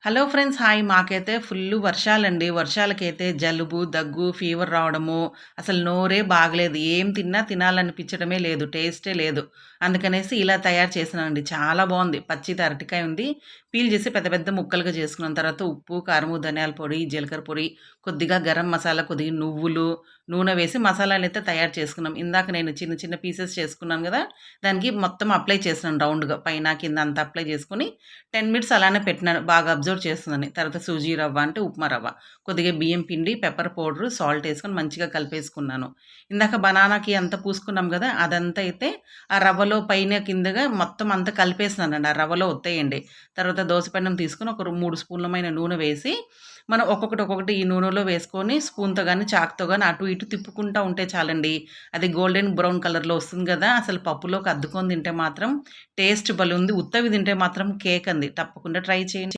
Hello friends. Hi. మాకైతే full వర్షాలండి. వర్షాలకైతే జలుబు, దగ్గు, ఫీవర్ రావడము, అసలు నోరే బాగలేదు. ఏం తిన్నా తినాలనిపించడమే లేదు. టేస్టే లేదు. అందుకనేసి ఇలా తయారు చేశానండి. చాలా బావుంది. పచ్చిది అరటికాయ ఉంది. పీల్ చేసి పెద్ద పెద్ద ముక్కలుగా చేసుకున్నాం. తర్వాత ఉప్పు, కారము, ధనియాల పొడి, జీలకర్ర పొడి, కొద్దిగా గరం మసాలా, కొద్దిగా నువ్వులు, నూనె వేసి మసాలానైతే తయారు చేసుకున్నాం. ఇందాక నేను చిన్న చిన్న పీసెస్ చేసుకున్నాను గదా! దానికి మొత్తం అప్లై చేసినాను రౌండ్‌గా. పైన, కింద అంతా అప్లై చేసుకొని 10 మినిట్స్ అలానే పెట్టినాను. బాగా అబ్జర్వ్ చేస్తుందని. తర్వాత సూజీ రవ్వ అంటే ఉప్మా రవ్వ. కొద్దిగా బియ్యం పిండి, పెప్పర్ పౌడరు, సాల్ట్ ఏసుకొని మంచిగా కలిపేసుకున్నాను. ఇందాక బనానాకి అంతా పూసుకున్నాం గదా! అదంతా అయితే ఆ రవ్వలో పైన, కిందగా మొత్తం అంతా కలిపేసినానండి. ఆ రవ్వలో ఒత్తేయండి. తర్వాత దోస పెన్నం తీసుకొని ఒక 3 స్పూన్లమైన నూనె వేసి, మనం ఒక్కొక్కటి ఈ నూనెలో వేసుకొని స్పూన్‌తో గాని, చాకుతో గాని అటు ఇటు తిప్పుకుంటా ఉంటే చాలండి. అది గోల్డెన్ బ్రౌన్ కలర్‌లో వస్తుంది గదా! అసలు పప్పులోకి అద్దుకొని తింటే మాత్రం టేస్ట్ భలే ఉంది. ఉత్తవి తింటే మాత్రం కేక్ అండి. తప్పకుండా ట్రై చేయండి.